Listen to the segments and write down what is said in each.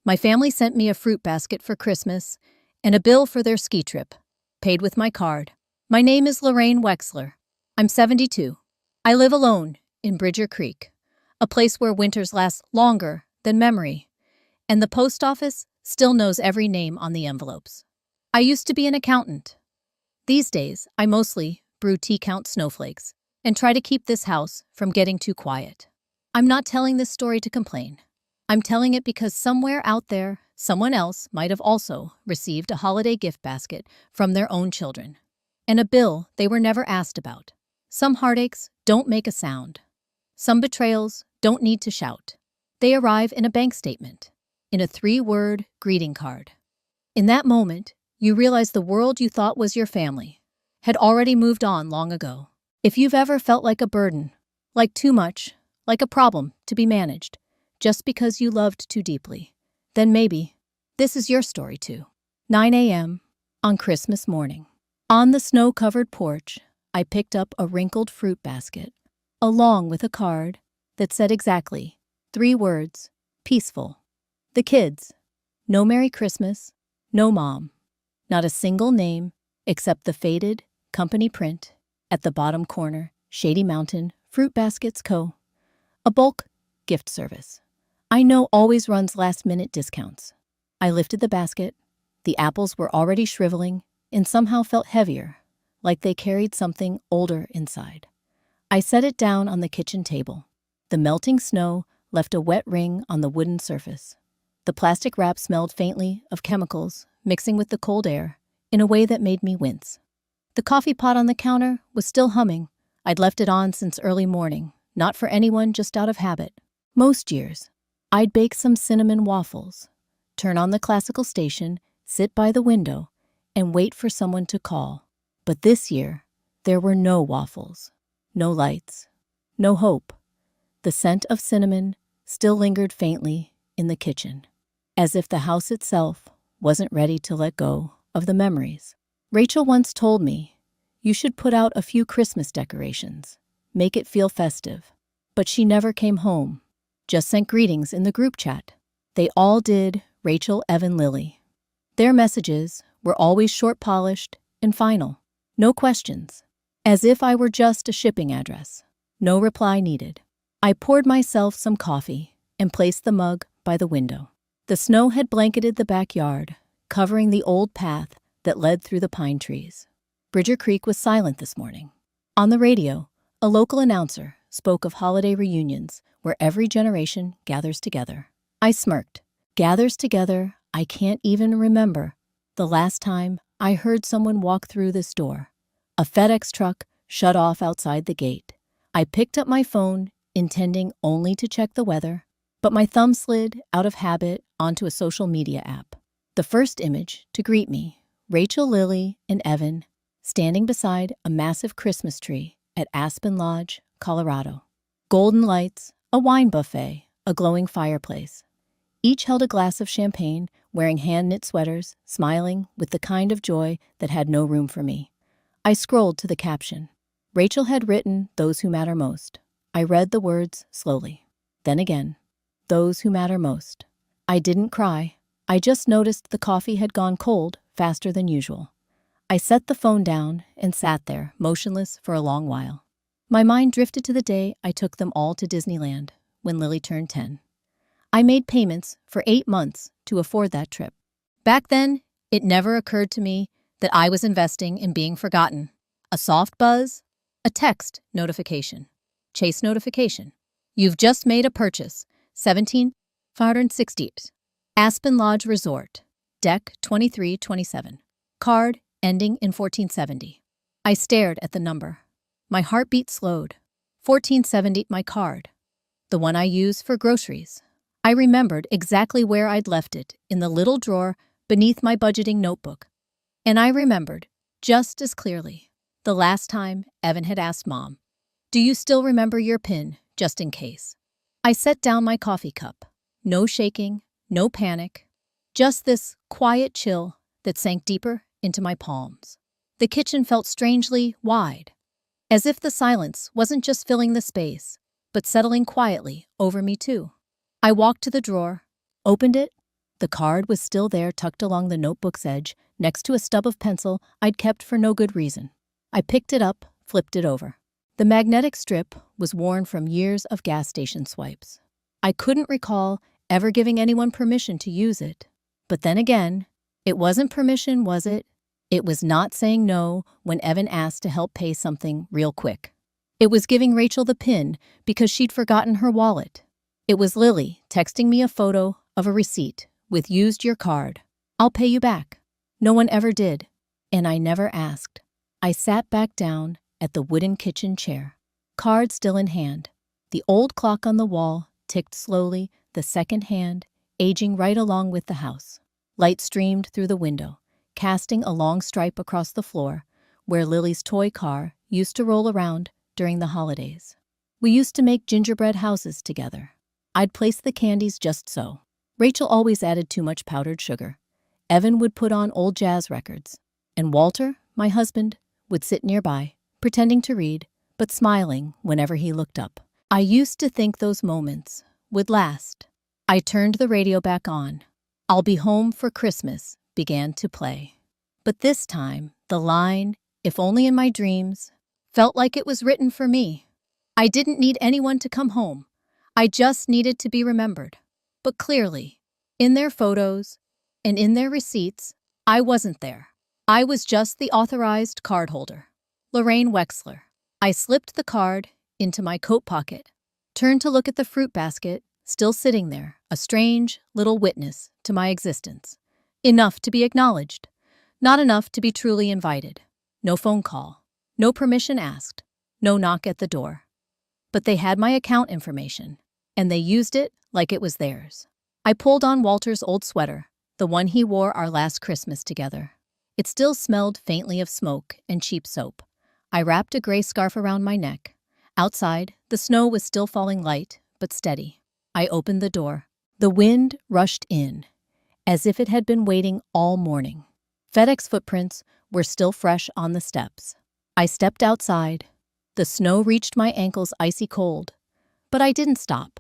My family sent me a fruit basket for Christmas and a bill for their ski trip, paid with my card. My name is Lorraine Wexler. I'm 72. I live alone in Bridger Creek, a place where winters last longer than memory, and the post office still knows every name on the envelopes. I used to be an accountant. These days, I mostly brew tea-count snowflakes and try to keep this house from getting too quiet. I'm not telling this story to complain. I'm telling it because somewhere out there, someone else might have also received a holiday gift basket from their own children, and a bill they were never asked about. Some heartaches don't make a sound. Some betrayals don't need to shout. They arrive in a bank statement, in a 3-word greeting card. In that moment, you realize the world you thought was your family had already moved on long ago. If you've ever felt like a burden, like too much, like a problem to be managed, just because you loved too deeply, then maybe this is your story too. 9 a.m. on Christmas morning. On the snow-covered porch, I picked up a wrinkled fruit basket, along with a card that said exactly 3 words, peaceful. The kids. No Merry Christmas, no Mom. Not a single name except the faded company print at the bottom corner, Shady Mountain Fruit Baskets Co. A bulk gift service I know always runs last-minute discounts. I lifted the basket. The apples were already shriveling and somehow felt heavier, like they carried something older inside. I set it down on the kitchen table. The melting snow left a wet ring on the wooden surface. The plastic wrap smelled faintly of chemicals mixing with the cold air in a way that made me wince. The coffee pot on the counter was still humming. I'd left it on since early morning, not for anyone, just out of habit. Most years, I'd bake some cinnamon waffles, turn on the classical station, sit by the window, and wait for someone to call. But this year, there were no waffles, no lights, no hope. The scent of cinnamon still lingered faintly in the kitchen, as if the house itself wasn't ready to let go of the memories. Rachel once told me, "You should put out a few Christmas decorations, make it feel festive." But she never came home, just sent greetings in the group chat. They all did, Rachel, Evan, Lily. Their messages were always short-polished and final. No questions, as if I were just a shipping address. No reply needed. I poured myself some coffee and placed the mug by the window. The snow had blanketed the backyard, covering the old path that led through the pine trees. Bridger Creek was silent this morning. On the radio, a local announcer spoke of holiday reunions where every generation gathers together. I smirked. Gathers together? I can't even remember the last time I heard someone walk through this door. A FedEx truck shut off outside the gate. I picked up my phone, intending only to check the weather, but my thumb slid out of habit onto a social media app. The first image to greet me, Rachel, Lily, and Evan standing beside a massive Christmas tree at Aspen Lodge, Colorado. Golden lights, a wine buffet, a glowing fireplace. Each held a glass of champagne, wearing hand-knit sweaters, smiling with the kind of joy that had no room for me. I scrolled to the caption. Rachel had written, "Those who matter most." I read the words slowly. Then again, "Those who matter most." I didn't cry. I just noticed the coffee had gone cold faster than usual. I set the phone down and sat there, motionless, for a long while. My mind drifted to the day I took them all to Disneyland when Lily turned 10. I made payments for 8 months to afford that trip. Back then, it never occurred to me that I was investing in being forgotten. A soft buzz, a text notification, Chase notification. You've just made a purchase, $17,560. Aspen Lodge Resort, deck 2327. Card ending in 1470. I stared at the number. My heartbeat slowed. 1470, my card. The one I use for groceries. I remembered exactly where I'd left it, in the little drawer beneath my budgeting notebook. And I remembered, just as clearly, the last time Evan had asked Mom, "Do you still remember your PIN, just in case?" I set down my coffee cup. No shaking, no panic, just this quiet chill that sank deeper into my palms. The kitchen felt strangely wide, as if the silence wasn't just filling the space, but settling quietly over me too. I walked to the drawer, opened it. The card was still there, tucked along the notebook's edge, next to a stub of pencil I'd kept for no good reason. I picked it up, flipped it over. The magnetic strip was worn from years of gas station swipes. I couldn't recall ever giving anyone permission to use it. But then again, it wasn't permission, was it? It was not saying no when Evan asked to help pay something real quick. It was giving Rachel the PIN because she'd forgotten her wallet. It was Lily texting me a photo of a receipt with "Used your card. I'll pay you back." No one ever did, and I never asked. I sat back down at the wooden kitchen chair, card still in hand. The old clock on the wall ticked slowly, the second hand aging right along with the house. Light streamed through the window, casting a long stripe across the floor where Lily's toy car used to roll around during the holidays. We used to make gingerbread houses together. I'd place the candies just so. Rachel always added too much powdered sugar. Evan would put on old jazz records. And Walter, my husband, would sit nearby, pretending to read, but smiling whenever he looked up. I used to think those moments would last. I turned the radio back on. "I'll be home for Christmas" began to play. But this time, the line, "if only in my dreams," felt like it was written for me. I didn't need anyone to come home. I just needed to be remembered. But clearly, in their photos and in their receipts, I wasn't there. I was just the authorized cardholder. Lorraine Wexler. I slipped the card into my coat pocket, turned to look at the fruit basket, still sitting there, a strange little witness to my existence. Enough to be acknowledged, not enough to be truly invited. No phone call, no permission asked, no knock at the door. But they had my account information, and they used it like it was theirs. I pulled on Walter's old sweater, the one he wore our last Christmas together. It still smelled faintly of smoke and cheap soap. I wrapped a gray scarf around my neck. Outside, the snow was still falling light but steady. I opened the door. The wind rushed in, as if it had been waiting all morning. FedEx footprints were still fresh on the steps. I stepped outside. The snow reached my ankles icy cold, but I didn't stop.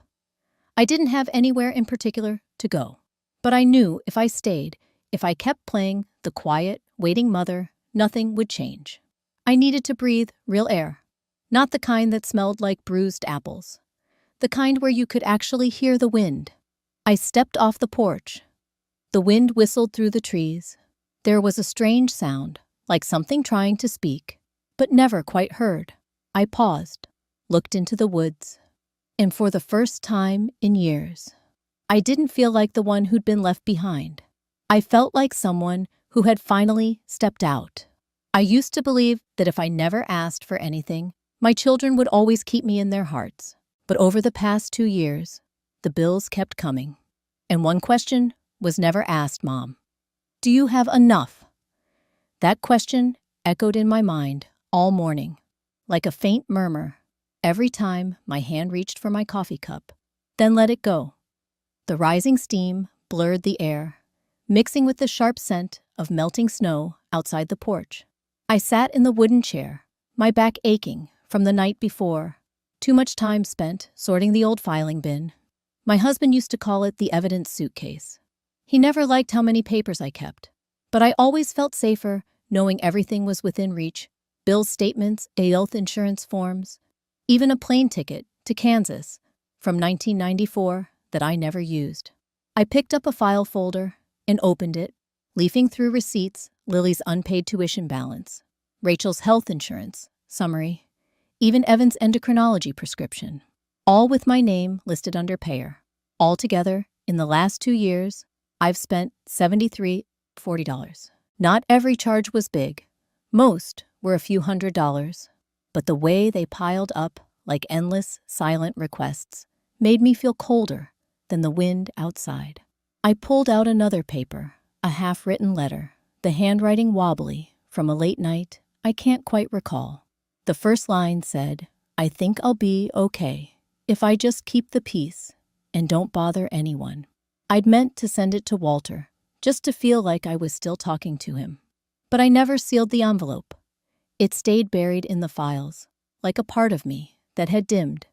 I didn't have anywhere in particular to go. But I knew if I stayed, if I kept playing the quiet, waiting mother, nothing would change. I needed to breathe real air, not the kind that smelled like bruised apples, the kind where you could actually hear the wind. I stepped off the porch. The wind whistled through the trees. There was a strange sound, like something trying to speak, but never quite heard. I paused, looked into the woods, and for the first time in years, I didn't feel like the one who'd been left behind. I felt like someone who had finally stepped out. I used to believe that if I never asked for anything, my children would always keep me in their hearts. But over the past 2 years, the bills kept coming. And one question was never asked, Mom. Do you have enough? That question echoed in my mind all morning, like a faint murmur, every time my hand reached for my coffee cup, then let it go. The rising steam blurred the air, mixing with the sharp scent of melting snow outside the porch. I sat in the wooden chair, my back aching from the night before. Too much time spent sorting the old filing bin. My husband used to call it the evidence suitcase. He never liked how many papers I kept, but I always felt safer knowing everything was within reach. Bills, statements, health insurance forms, even a plane ticket to Kansas from 1994 that I never used. I picked up a file folder and opened it, leafing through receipts, Lily's unpaid tuition balance, Rachel's health insurance summary, even Evan's endocrinology prescription, all with my name listed under payer. Altogether, in the last 2 years, I've spent $73.40. Not every charge was big. Most were a few $100s, but the way they piled up like endless, silent requests made me feel colder than the wind outside. I pulled out another paper, a half-written letter, the handwriting wobbly from a late night I can't quite recall. The first line said, "I think I'll be okay if I just keep the peace and don't bother anyone." I'd meant to send it to Walter, just to feel like I was still talking to him. But I never sealed the envelope. It stayed buried in the files, like a part of me that had dimmed,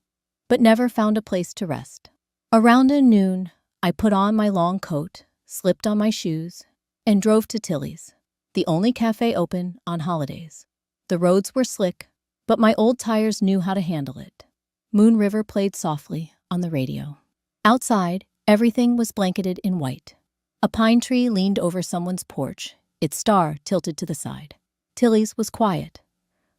but never found a place to rest. Around noon, I put on my long coat, slipped on my shoes, and drove to Tilly's, the only cafe open on holidays. The roads were slick, but my old tires knew how to handle it. Moon River played softly on the radio. Outside, everything was blanketed in white. A pine tree leaned over someone's porch, its star tilted to the side. Tilly's was quiet.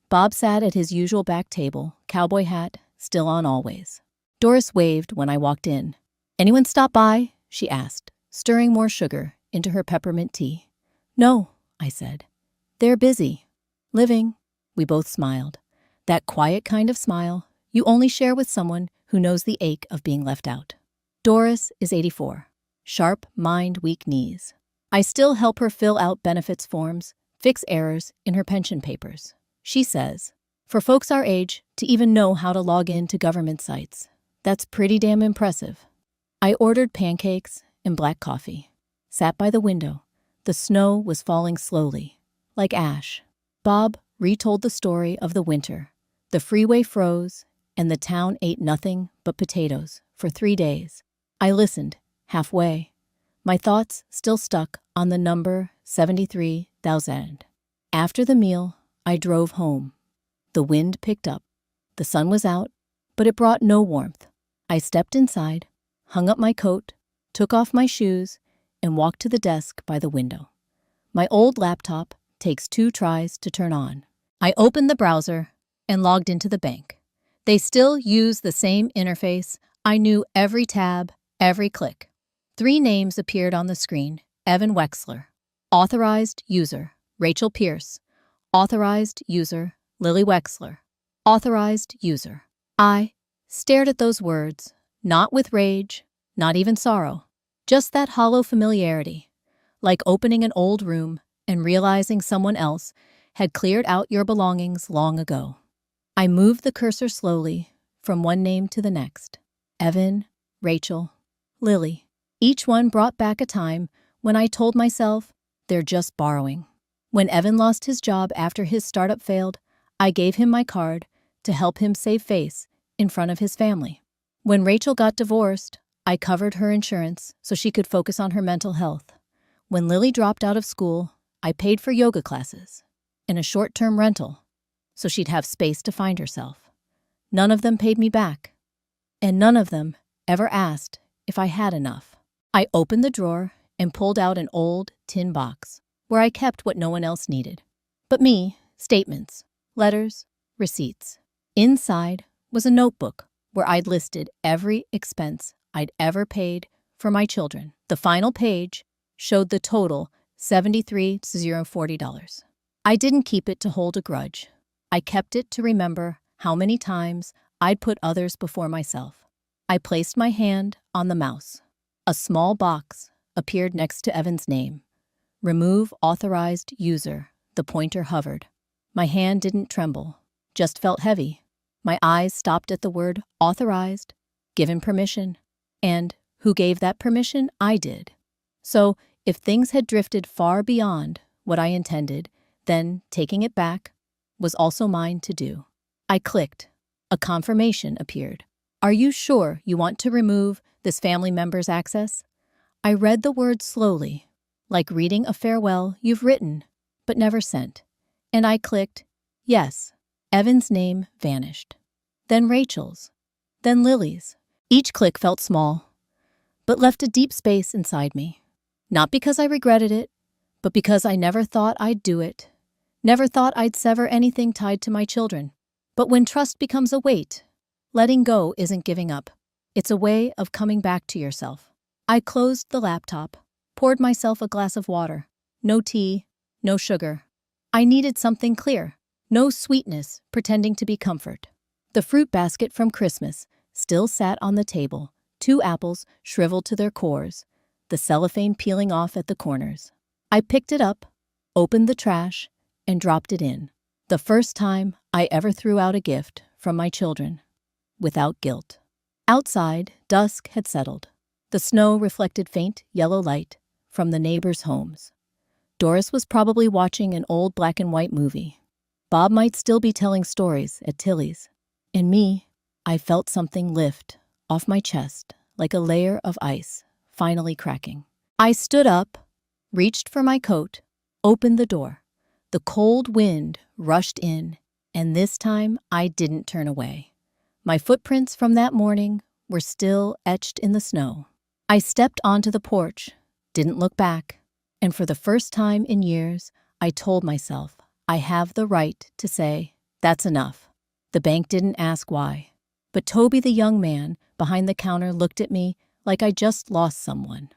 Bob sat at his usual back table, cowboy hat still on always. Doris waved when I walked in. "Anyone stop by?" she asked, stirring more sugar into her peppermint tea. "No," I said. "They're busy. Living." We both smiled. That quiet kind of smile you only share with someone who knows the ache of being left out. Doris is 84. Sharp mind, weak knees. I still help her fill out benefits forms, fix errors in her pension papers. She says, for folks our age to even know how to log in to government sites, that's pretty damn impressive. I ordered pancakes and black coffee. Sat by the window. The snow was falling slowly, like ash. Bob retold the story of the winter. The freeway froze, and the town ate nothing but potatoes for 3 days. I listened, halfway, my thoughts still stuck on the number 73,000. After the meal, I drove home. The wind picked up. The sun was out, but it brought no warmth. I stepped inside, hung up my coat, took off my shoes, and walked to the desk by the window. My old laptop takes 2 tries to turn on. I opened the browser and logged into the bank. They still use the same interface. I knew every tab, every click. 3 names appeared on the screen. Evan Wexler. Authorized user, Rachel Pierce. Authorized user, Lily Wexler. Authorized user. I stared at those words, not with rage, not even sorrow, just that hollow familiarity, like opening an old room and realizing someone else had cleared out your belongings long ago. I moved the cursor slowly from one name to the next. Evan, Rachel, Lily. Each one brought back a time when I told myself they're just borrowing. When Evan lost his job after his startup failed, I gave him my card to help him save face in front of his family. When Rachel got divorced, I covered her insurance so she could focus on her mental health. When Lily dropped out of school, I paid for yoga classes and a short-term rental so she'd have space to find herself. None of them paid me back, and none of them ever asked if I had enough. I opened the drawer and pulled out an old tin box where I kept what no one else needed but me: statements, letters, receipts. Inside was a notebook where I'd listed every expense I'd ever paid for my children. The final page showed the total $73,040. I didn't keep it to hold a grudge. I kept it to remember how many times I'd put others before myself. I placed my hand on the mouse. A small box appeared next to Evan's name. Remove authorized user. The pointer hovered. My hand didn't tremble, just felt heavy. My eyes stopped at the word authorized, given permission. And who gave that permission? I did. So if things had drifted far beyond what I intended, then taking it back was also mine to do. I clicked. A confirmation appeared. Are you sure you want to remove this family member's access? I read the words slowly, like reading a farewell you've written but never sent. And I clicked yes. Evan's name vanished. Then Rachel's. Then Lily's. Each click felt small, but left a deep space inside me. Not because I regretted it, but because I never thought I'd do it. Never thought I'd sever anything tied to my children. But when trust becomes a weight, letting go isn't giving up. It's a way of coming back to yourself. I closed the laptop, poured myself a glass of water. No tea, no sugar. I needed something clear. No sweetness pretending to be comfort. The fruit basket from Christmas still sat on the table, 2 apples shriveled to their cores, the cellophane peeling off at the corners. I picked it up, opened the trash, and dropped it in. The first time I ever threw out a gift from my children, without guilt. Outside, dusk had settled. The snow reflected faint yellow light from the neighbors' homes. Doris was probably watching an old black and white movie. Bob might still be telling stories at Tilly's. And me, I felt something lift off my chest like a layer of ice finally cracking. I stood up, reached for my coat, opened the door. The cold wind rushed in, and this time I didn't turn away. My footprints from that morning were still etched in the snow. I stepped onto the porch, didn't look back, and for the first time in years, I told myself I have the right to say, that's enough. The bank didn't ask why, but Toby, the young man behind the counter, looked at me like I just lost someone.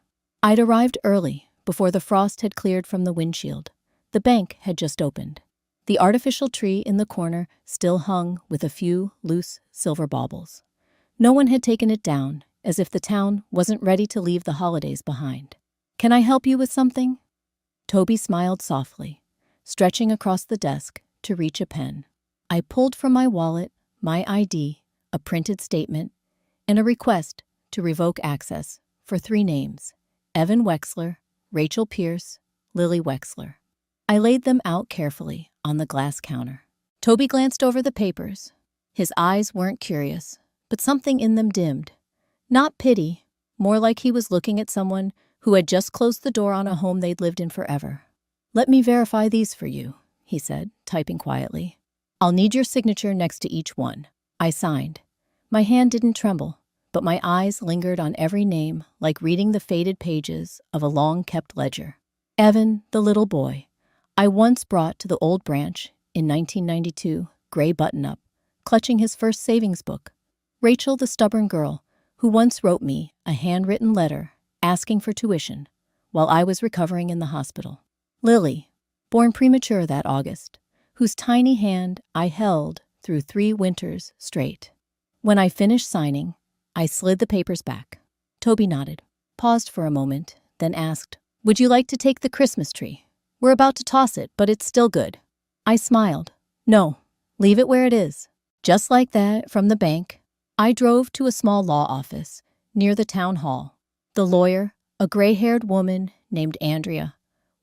I'd arrived early, before the frost had cleared from the windshield. The bank had just opened. The artificial tree in the corner still hung with a few loose silver baubles. No one had taken it down, as if the town wasn't ready to leave the holidays behind. "Can I help you with something?" Toby smiled softly, stretching across the desk to reach a pen. I pulled from my wallet my ID, a printed statement, and a request to revoke access for 3 names: Evan Wexler, Rachel Pierce, Lily Wexler. I laid them out carefully on the glass counter. Toby glanced over the papers. His eyes weren't curious, but something in them dimmed. Not pity, more like he was looking at someone who had just closed the door on a home they'd lived in forever. "Let me verify these for you," he said, typing quietly. "I'll need your signature next to each one." I signed. My hand didn't tremble, but my eyes lingered on every name like reading the faded pages of a long-kept ledger. Evan, the little boy I once brought to the old branch in 1992, gray button-up, clutching his first savings book. Rachel, the stubborn girl who once wrote me a handwritten letter asking for tuition while I was recovering in the hospital. Lily, born premature that August, whose tiny hand I held through 3 winters straight. When I finished signing, I slid the papers back. Toby nodded, paused for a moment, then asked, "Would you like to take the Christmas tree? We're about to toss it, but it's still good." I smiled. "No, leave it where it is." Just like that, from the bank, I drove to a small law office near the town hall. The lawyer, a gray-haired woman named Andrea,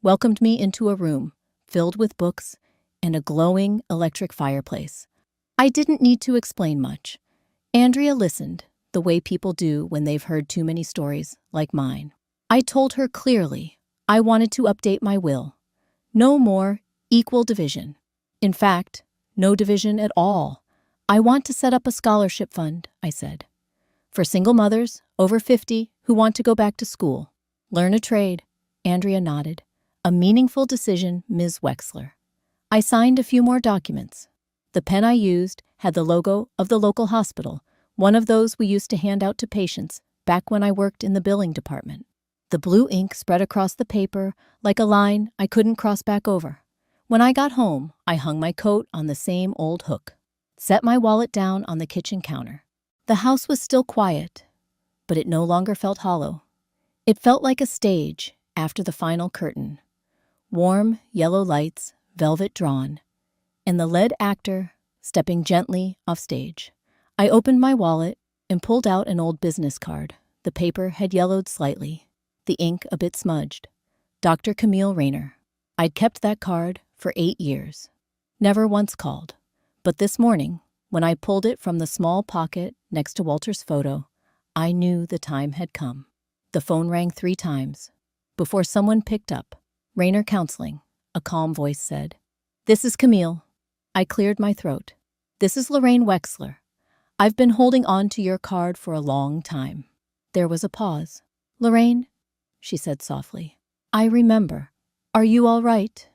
welcomed me into a room filled with books and a glowing electric fireplace. I didn't need to explain much. Andrea listened, the way people do when they've heard too many stories like mine. I told her clearly I wanted to update my will. No more equal division. In fact, no division at all. "I want to set up a scholarship fund," I said, "for single mothers over 50 who want to go back to school. Learn a trade." Andrea nodded. "A meaningful decision, Ms. Wexler." I signed a few more documents. The pen I used had the logo of the local hospital, one of those we used to hand out to patients back when I worked in the billing department. The blue ink spread across the paper like a line I couldn't cross back over. When I got home, I hung my coat on the same old hook, set my wallet down on the kitchen counter. The house was still quiet, but it no longer felt hollow. It felt like a stage after the final curtain. Warm, yellow lights, velvet drawn, and the lead actor stepping gently off stage. I opened my wallet and pulled out an old business card. The paper had yellowed slightly, the ink a bit smudged. Dr. Camille Rayner. I'd kept that card for 8 years. Never once called. But this morning, when I pulled it from the small pocket next to Walter's photo, I knew the time had come. The phone rang 3 times. Before someone picked up, "Rayner Counseling," a calm voice said. "This is Camille." I cleared my throat. "This is Lorraine Wexler. I've been holding on to your card for a long time." There was a pause. "Lorraine," she said softly, "I remember. Are you all right?"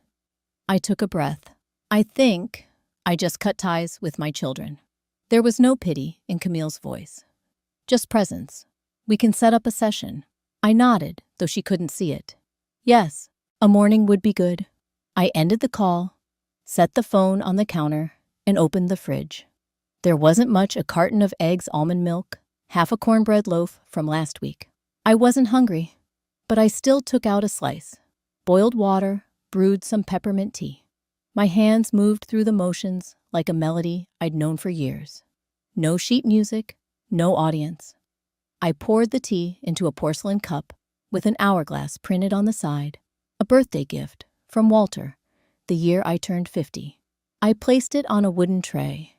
I took a breath. "I think I just cut ties with my children." There was no pity in Camille's voice, just presence. "We can set up a session." I nodded, though she couldn't see it. "Yes, a morning would be good." I ended the call, set the phone on the counter, and opened the fridge. There wasn't much: a carton of eggs, almond milk, half a cornbread loaf from last week. I wasn't hungry, but I still took out a slice. Boiled water, brewed some peppermint tea. My hands moved through the motions like a melody I'd known for years. No sheet music, no audience. I poured the tea into a porcelain cup with an hourglass printed on the side, a birthday gift from Walter, the year I turned 50. I placed it on a wooden tray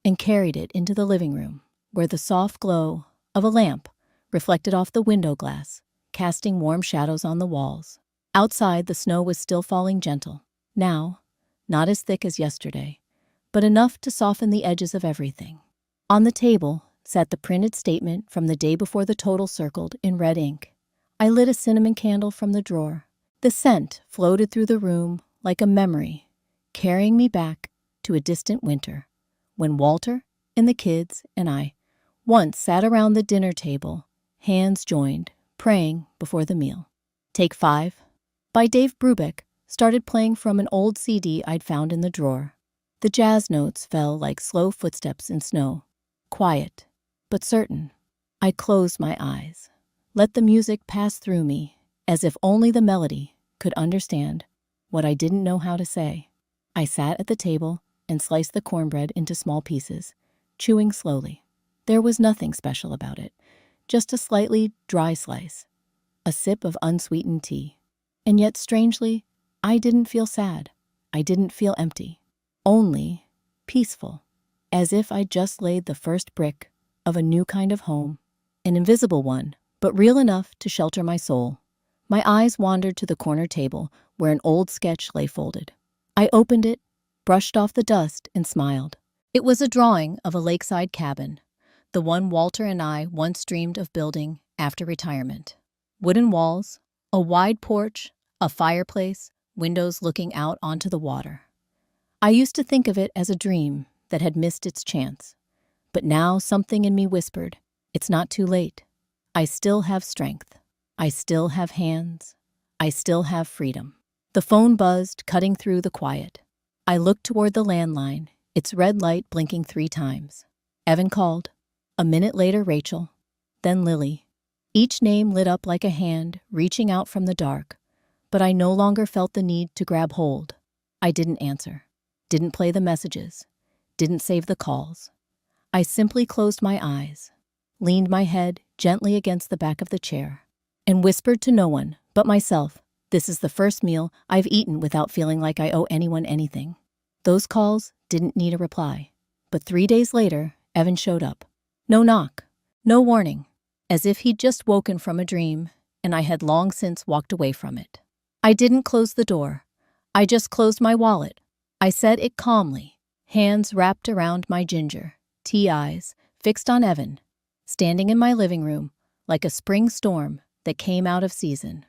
and carried it into the living room, where the soft glow of a lamp reflected off the window glass casting warm shadows on the walls. Outside, the snow was still falling gentle. Now, not as thick as yesterday, but enough to soften the edges of everything. On the table sat the printed statement from the day before the total circled in red ink. I lit a cinnamon candle from the drawer. The scent floated through the room like a memory, carrying me back to a distant winter, when Walter and the kids and I once sat around the dinner table, hands joined, praying before the meal. Take 5 by Dave Brubeck started playing from an old CD I'd found in the drawer. The jazz notes fell like slow footsteps in snow, quiet but certain. I closed my eyes, let the music pass through me, as if only the melody could understand what I didn't know how to say. I sat at the table and sliced the cornbread into small pieces, chewing slowly. There was nothing special about it, just a slightly dry slice, a sip of unsweetened tea. And yet, strangely, I didn't feel sad. I didn't feel empty. Only peaceful, as if I'd just laid the first brick of a new kind of home, an invisible one, but real enough to shelter my soul. My eyes wandered to the corner table where an old sketch lay folded. I opened it, brushed off the dust, and smiled. It was a drawing of a lakeside cabin, the one Walter and I once dreamed of building after retirement. Wooden walls, a wide porch, a fireplace, windows looking out onto the water. I used to think of it as a dream that had missed its chance. But now something in me whispered, it's not too late. I still have strength. I still have hands. I still have freedom. The phone buzzed, cutting through the quiet. I looked toward the landline, its red light blinking 3 times. Evan called. A minute later, Rachel. Then Lily. Each name lit up like a hand reaching out from the dark, but I no longer felt the need to grab hold. I didn't answer, didn't play the messages, didn't save the calls. I simply closed my eyes, leaned my head gently against the back of the chair, and whispered to no one but myself, this is the first meal I've eaten without feeling like I owe anyone anything. Those calls didn't need a reply, but 3 days later, Evan showed up. No knock, no warning, as if he'd just woken from a dream, and I had long since walked away from it. I didn't close the door. I just closed my wallet. I said it calmly, hands wrapped around my ginger, tea eyes fixed on Evan, standing in my living room like a spring storm that came out of season.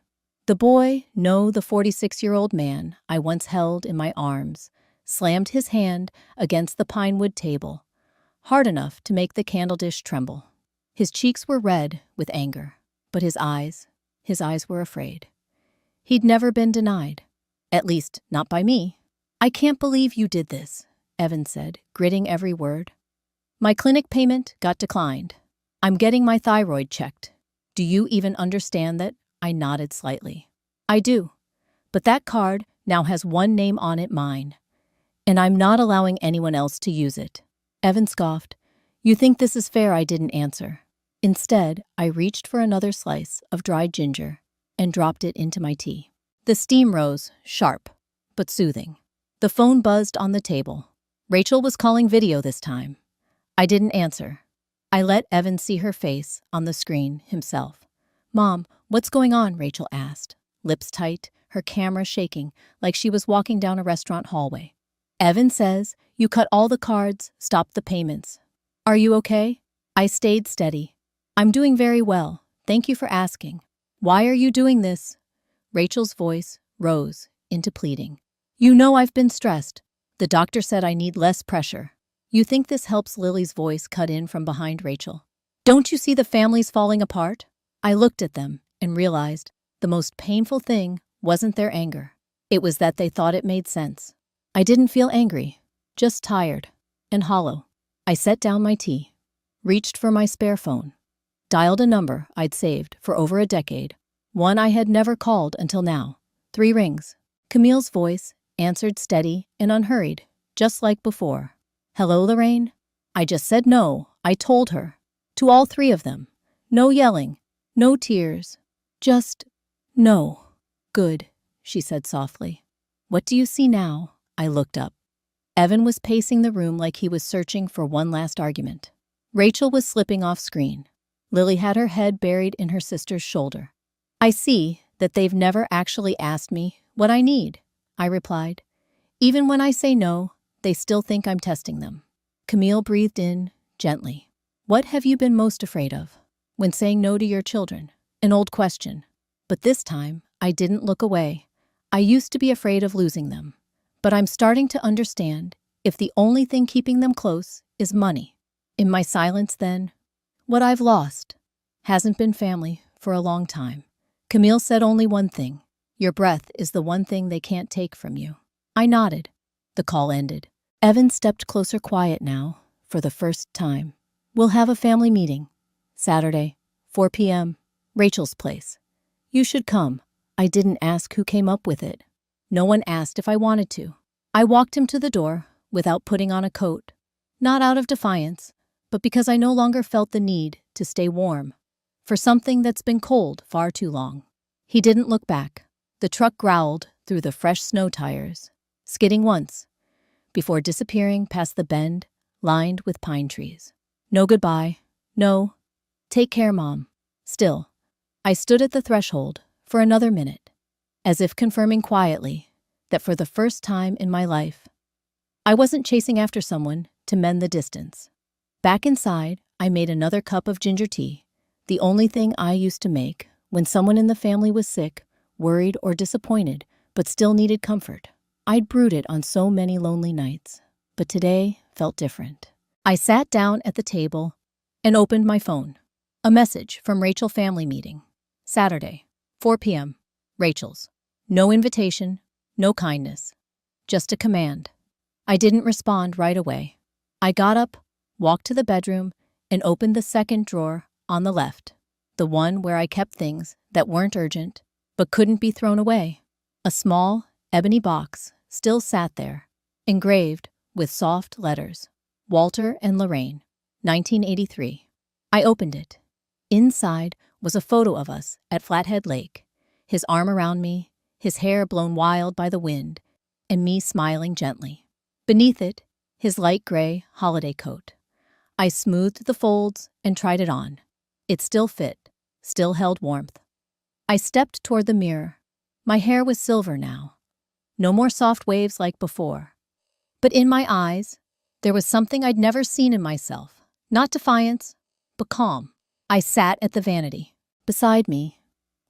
The boy, no, the 46-year-old man I once held in my arms, slammed his hand against the pine wood table, hard enough to make the candle dish tremble. His cheeks were red with anger, but his eyes were afraid. He'd never been denied, at least not by me. I can't believe you did this, Evan said, gritting every word. My clinic payment got declined. I'm getting my thyroid checked. Do you even understand that? I nodded slightly. I do, but that card now has one name on it, mine, and I'm not allowing anyone else to use it. Evan scoffed. You think this is fair? I didn't answer. Instead, I reached for another slice of dried ginger and dropped it into my tea. The steam rose, sharp, but soothing. The phone buzzed on the table. Rachel was calling video this time. I didn't answer. I let Evan see her face on the screen himself. Mom, what's going on? Rachel asked, lips tight, her camera shaking like she was walking down a restaurant hallway. Evan says, you cut all the cards, stopped the payments. Are you okay? I stayed steady. I'm doing very well. Thank you for asking. Why are you doing this? Rachel's voice rose into pleading. You know I've been stressed. The doctor said I need less pressure. You think this helps? Lily's voice cut in from behind Rachel. Don't you see the family's falling apart? I looked at them and realized the most painful thing wasn't their anger. It was that they thought it made sense. I didn't feel angry, just tired and hollow. I set down my tea, reached for my spare phone, dialed a number I'd saved for over a decade, one I had never called until now. 3 rings. Camille's voice answered steady and unhurried, just like before. Hello, Lorraine? I just said no, I told her. To all 3 of them. No yelling, no tears. Just no. Good, she said softly. What do you see now? I looked up. Evan was pacing the room like he was searching for one last argument. Rachel was slipping off screen. Lily had her head buried in her sister's shoulder. I see that they've never actually asked me what I need, I replied. Even when I say no, they still think I'm testing them. Camille breathed in, gently. What have you been most afraid of? When saying no to your children? An old question. But this time, I didn't look away. I used to be afraid of losing them. But I'm starting to understand if the only thing keeping them close is money. In my silence then, what I've lost hasn't been family for a long time. Camille said only one thing. Your breath is the one thing they can't take from you. I nodded. The call ended. Evan stepped closer, quiet now, for the first time. We'll have a family meeting. Saturday, 4 p.m., Rachel's place. You should come. I didn't ask who came up with it. No one asked if I wanted to. I walked him to the door without putting on a coat. Not out of defiance, but because I no longer felt the need to stay warm for something that's been cold far too long. He didn't look back. The truck growled through the fresh snow tires, skidding once, before disappearing past the bend lined with pine trees. No goodbye. No. Take care, Mom. Still, I stood at the threshold for another minute, as if confirming quietly that for the first time in my life, I wasn't chasing after someone to mend the distance. Back inside, I made another cup of ginger tea, the only thing I used to make when someone in the family was sick, worried, or disappointed, but still needed comfort. I'd brewed it on so many lonely nights, but today felt different. I sat down at the table and opened my phone. A message from Rachel family meeting. Saturday, 4 p.m., Rachel's. No invitation, no kindness, just a command. I didn't respond right away. I got up, walked to the bedroom, and opened the second drawer on the left, the one where I kept things that weren't urgent but couldn't be thrown away. A small, ebony box still sat there, engraved with soft letters. Walter and Lorraine, 1983. I opened it. Inside was a photo of us at Flathead Lake, his arm around me, his hair blown wild by the wind, and me smiling gently. Beneath it, his light gray holiday coat. I smoothed the folds and tried it on. It still fit, still held warmth. I stepped toward the mirror. My hair was silver now. No more soft waves like before. But in my eyes, there was something I'd never seen in myself. Not defiance, but calm. I sat at the vanity. Beside me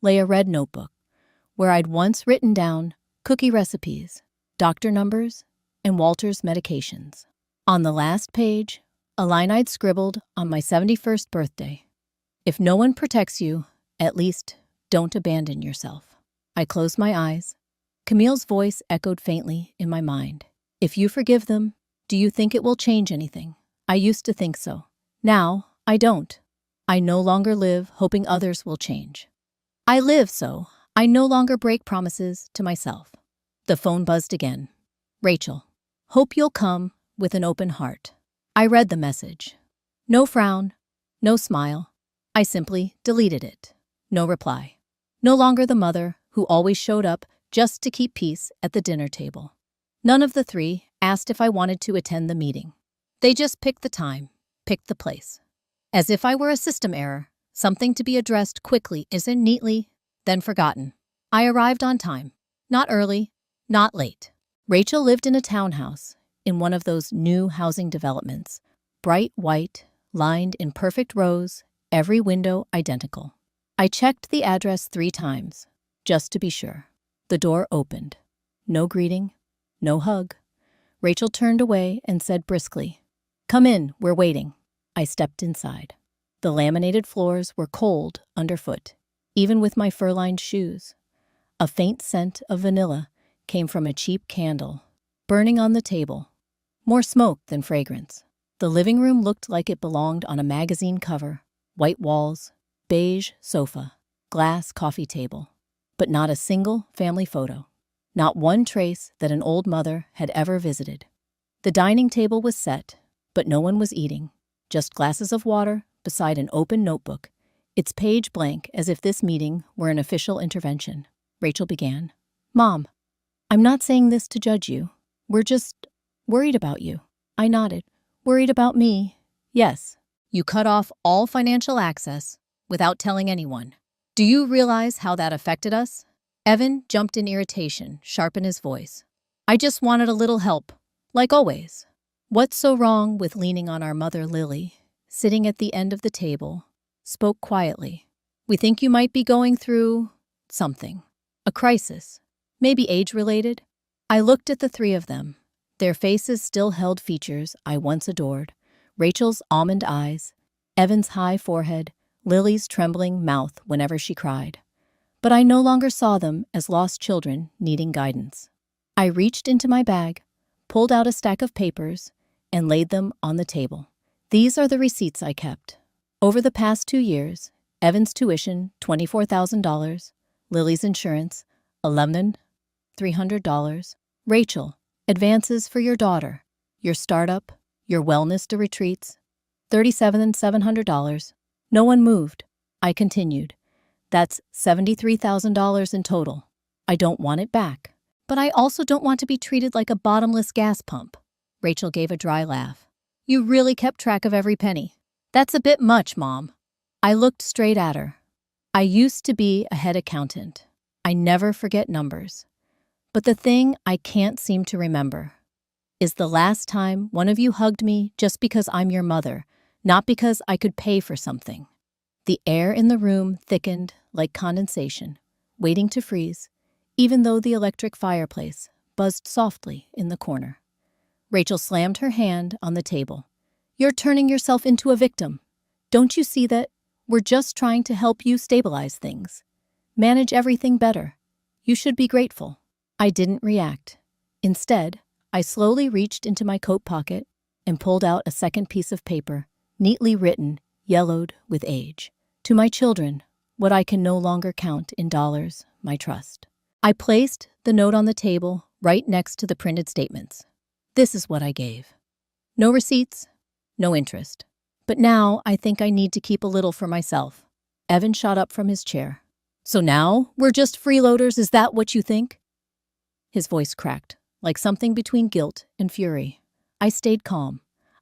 lay a red notebook where I'd once written down cookie recipes, doctor numbers, and Walter's medications. On the last page, a line I'd scribbled on my 71st birthday. If no one protects you, at least don't abandon yourself. I closed my eyes. Camille's voice echoed faintly in my mind. If you forgive them, do you think it will change anything? I used to think so. Now, I don't. I no longer live hoping others will change. I live so I no longer break promises to myself. The phone buzzed again. Rachel, hope you'll come with an open heart. I read the message. No frown, no smile. I simply deleted it. No reply. No longer the mother who always showed up just to keep peace at the dinner table. None of the three asked if I wanted to attend the meeting. They just picked the time, picked the place. As if I were a system error, something to be addressed quickly isn't neatly, then forgotten. I arrived on time. Not early, not late. Rachel lived in a townhouse in one of those new housing developments. Bright white, lined in perfect rows, every window identical. I checked the address 3 times, just to be sure. The door opened. No greeting, no hug. Rachel turned away and said briskly, "Come in, we're waiting." I stepped inside. The laminated floors were cold underfoot, even with my fur-lined shoes. A faint scent of vanilla came from a cheap candle, burning on the table. More smoke than fragrance. The living room looked like it belonged on a magazine cover. White walls, beige sofa, glass coffee table. But not a single family photo. Not one trace that an old mother had ever visited. The dining table was set, but no one was eating. Just glasses of water beside an open notebook, its page blank as if this meeting were an official intervention. Rachel began. "Mom, I'm not saying this to judge you. We're just worried about you." I nodded. "Worried about me?" "Yes. You cut off all financial access without telling anyone. Do you realize how that affected us? Evan jumped in irritation, sharp in his voice. I just wanted a little help, like always. What's so wrong with leaning on our mother Lily, sitting at the end of the table, spoke quietly. We think you might be going through something. A crisis. Maybe age-related? I looked at the three of them. Their faces still held features I once adored. Rachel's almond eyes, Evan's high forehead, Lily's trembling mouth whenever she cried. But I no longer saw them as lost children needing guidance. I reached into my bag, pulled out a stack of papers, and laid them on the table. These are the receipts I kept. Over the past 2 years, Evan's tuition, $24,000, Lily's insurance, $11,300, Rachel, advances for your daughter, your startup, your wellness to retreats, $37,700. No one moved. I continued. That's $73,000 in total. I don't want it back. But I also don't want to be treated like a bottomless gas pump. Rachel gave a dry laugh. You really kept track of every penny. That's a bit much, Mom. I looked straight at her. I used to be a head accountant. I never forget numbers. But the thing I can't seem to remember is the last time one of you hugged me just because I'm your mother, not because I could pay for something. The air in the room thickened like condensation, waiting to freeze, even though the electric fireplace buzzed softly in the corner. Rachel slammed her hand on the table. You're turning yourself into a victim. Don't you see that? We're just trying to help you stabilize things. Manage everything better. You should be grateful. I didn't react. Instead, I slowly reached into my coat pocket and pulled out a second piece of paper, neatly written, yellowed with age. To my children, what I can no longer count in dollars, my trust. I placed the note on the table right next to the printed statements. This is what I gave. No receipts, no interest. But now I think I need to keep a little for myself. Evan shot up from his chair. So now we're just freeloaders, is that what you think? His voice cracked, like something between guilt and fury. I stayed calm.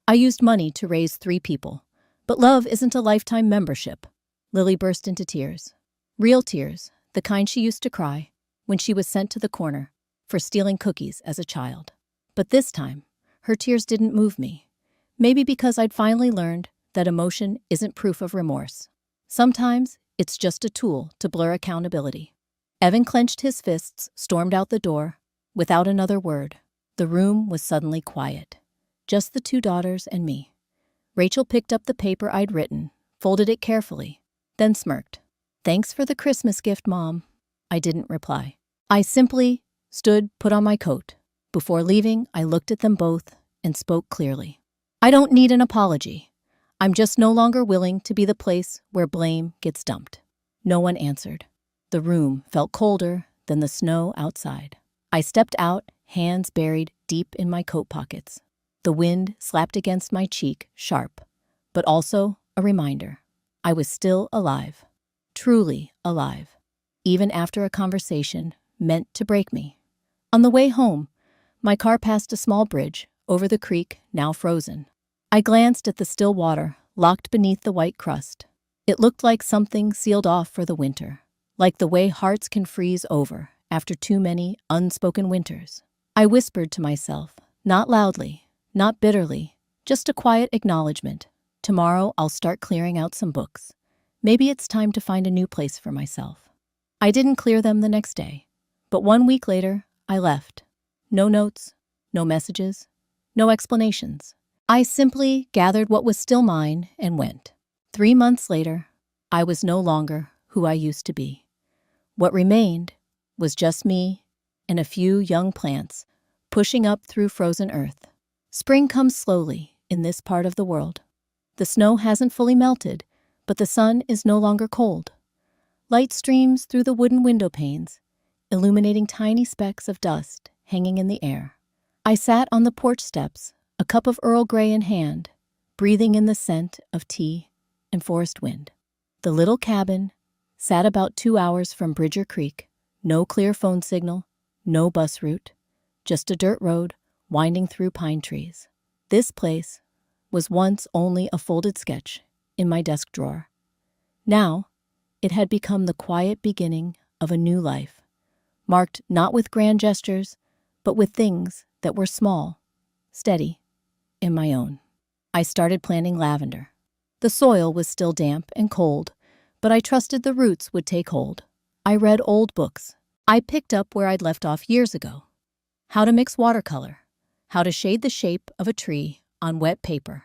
I used money to raise 3 people. But love isn't a lifetime membership. Lily burst into tears. Real tears, the kind she used to cry when she was sent to the corner for stealing cookies as a child. But this time, her tears didn't move me. Maybe because I'd finally learned that emotion isn't proof of remorse. Sometimes it's just a tool to blur accountability. Evan clenched his fists, stormed out the door, without another word. The room was suddenly quiet. Just the 2 daughters and me. Rachel picked up the paper I'd written, folded it carefully, then smirked. Thanks for the Christmas gift, Mom. I didn't reply. I simply stood, put on my coat. Before leaving, I looked at them both and spoke clearly. I don't need an apology. I'm just no longer willing to be the place where blame gets dumped. No one answered. The room felt colder than the snow outside. I stepped out, hands buried deep in my coat pockets. The wind slapped against my cheek, sharp, but also a reminder. I was still alive, truly alive, even after a conversation meant to break me. On the way home, my car passed a small bridge over the creek, now frozen. I glanced at the still water, locked beneath the white crust. It looked like something sealed off for the winter, like the way hearts can freeze over after too many unspoken winters. I whispered to myself, not loudly, not bitterly, just a quiet acknowledgement. Tomorrow I'll start clearing out some books. Maybe it's time to find a new place for myself. I didn't clear them the next day, but 1 week later, I left. No notes, no messages, no explanations. I simply gathered what was still mine and went. 3 months later, I was no longer who I used to be. What remained was just me and a few young plants pushing up through frozen earth. Spring comes slowly in this part of the world. The snow hasn't fully melted, but the sun is no longer cold. Light streams through the wooden window panes, illuminating tiny specks of dust hanging in the air. I sat on the porch steps, a cup of Earl Grey in hand, breathing in the scent of tea and forest wind. The little cabin sat about 2 hours from Bridger Creek. No clear phone signal, no bus route, just a dirt road winding through pine trees. This place was once only a folded sketch in my desk drawer. Now, It had become the quiet beginning of a new life, marked not with grand gestures, but with things that were small, steady, and my own. I started planting lavender. The soil was still damp and cold, but I trusted the roots would take hold. I read old books. I picked up where I'd left off years ago. How to mix watercolor. How to shade the shape of a tree on wet paper.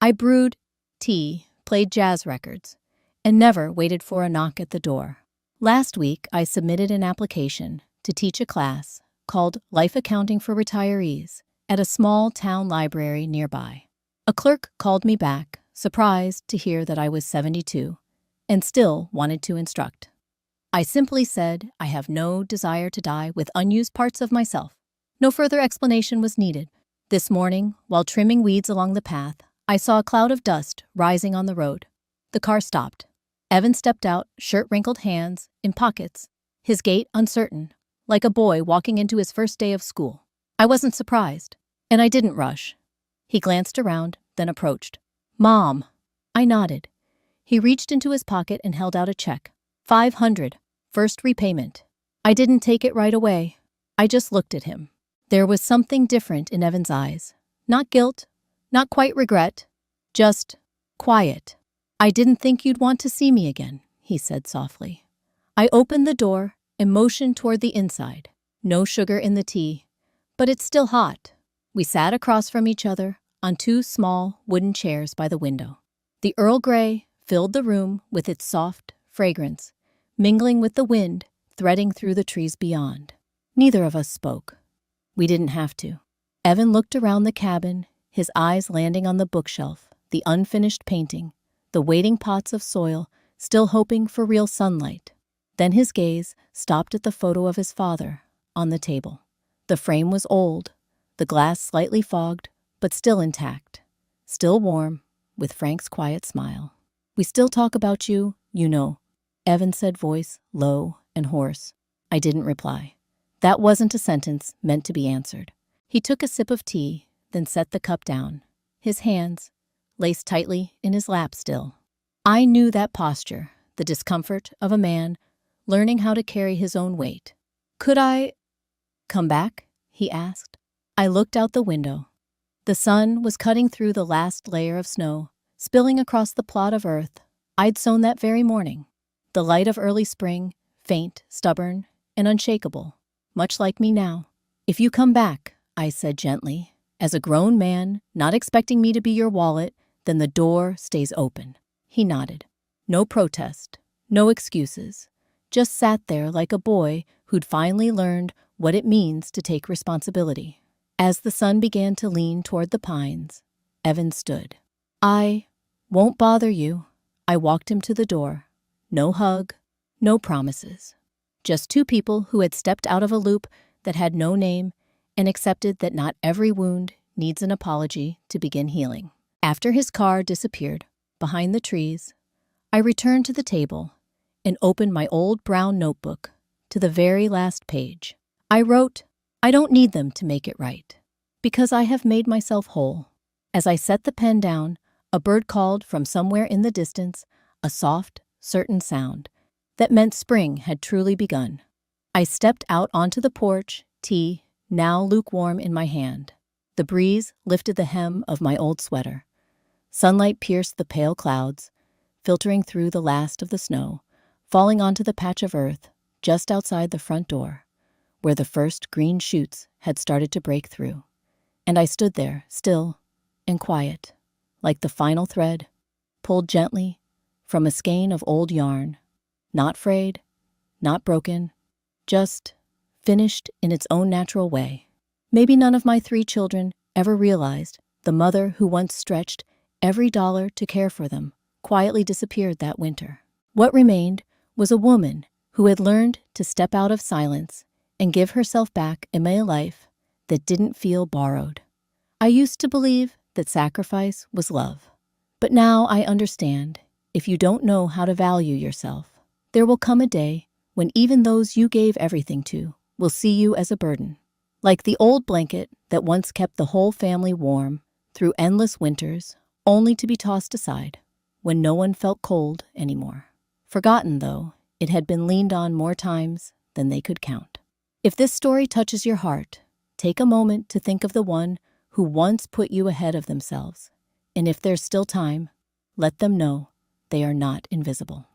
I brewed tea, played jazz records, and never waited for a knock at the door. Last week, I submitted an application to teach a class called Life Accounting for Retirees at a small town library nearby. A clerk called me back, surprised to hear that I was 72 and still wanted to instruct. I simply said I have no desire to die with unused parts of myself. No further explanation was needed. This morning, while trimming weeds along the path, I saw a cloud of dust rising on the road. The car stopped. Evan stepped out, shirt-wrinkled hands in pockets, his gait uncertain, like a boy walking into his first day of school. I wasn't surprised, and I didn't rush. He glanced around, then approached. "Mom." I nodded. He reached into his pocket and held out a check. $500, first repayment. I didn't take it right away. I just looked at him. There was something different in Evan's eyes. Not guilt, not quite regret, just quiet. "I didn't think you'd want to see me again," he said softly. I opened the door and motioned toward the inside. No sugar in the tea, but it's still hot. We sat across from each other on two small wooden chairs by the window. The Earl Grey filled the room with its soft fragrance, mingling with the wind threading through the trees beyond. Neither of us spoke. We didn't have to. Evan looked around the cabin, his eyes landing on the bookshelf, the unfinished painting, the waiting pots of soil, still hoping for real sunlight. Then his gaze stopped at the photo of his father on the table. The frame was old, the glass slightly fogged, but still intact, still warm, with Frank's quiet smile. "We still talk about you, you know," Evan said, voice low and hoarse. I didn't reply. That wasn't a sentence meant to be answered. He took a sip of tea, then set the cup down, his hands laced tightly in his lap still. I knew that posture, the discomfort of a man learning how to carry his own weight. "Could I come back?" he asked. I looked out the window. The sun was cutting through the last layer of snow, spilling across the plot of earth I'd sown that very morning. The light of early spring, faint, stubborn, and unshakable, much like me now. "If you come back," I said gently, "as a grown man, not expecting me to be your wallet, then the door stays open." He nodded. No protest, no excuses. Just sat there like a boy who'd finally learned what it means to take responsibility. As the sun began to lean toward the pines, Evan stood. "I won't bother you." I walked him to the door. No hug, no promises. Just two people who had stepped out of a loop that had no name and accepted that not every wound needs an apology to begin healing. After his car disappeared behind the trees, I returned to the table and opened my old brown notebook to the very last page. I wrote, "I don't need them to make it right, because I have made myself whole." As I set the pen down, a bird called from somewhere in the distance, a soft, certain sound that meant spring had truly begun. I stepped out onto the porch, tea now lukewarm in my hand. The breeze lifted the hem of my old sweater. Sunlight pierced the pale clouds, filtering through the last of the snow, falling onto the patch of earth just outside the front door, where the first green shoots had started to break through. And I stood there, still and quiet, like the final thread, pulled gently from a skein of old yarn, not frayed, not broken, just finished in its own natural way. Maybe none of my 3 children ever realized the mother who once stretched every dollar to care for them quietly disappeared that winter. What remained was a woman who had learned to step out of silence and give herself back in a life that didn't feel borrowed. I used to believe that sacrifice was love, but now I understand if you don't know how to value yourself, there will come a day when even those you gave everything to will see you as a burden. Like the old blanket that once kept the whole family warm through endless winters, only to be tossed aside when no one felt cold anymore. Forgotten, though, it had been leaned on more times than they could count. If this story touches your heart, take a moment to think of the one who once put you ahead of themselves. And if there's still time, let them know they are not invisible.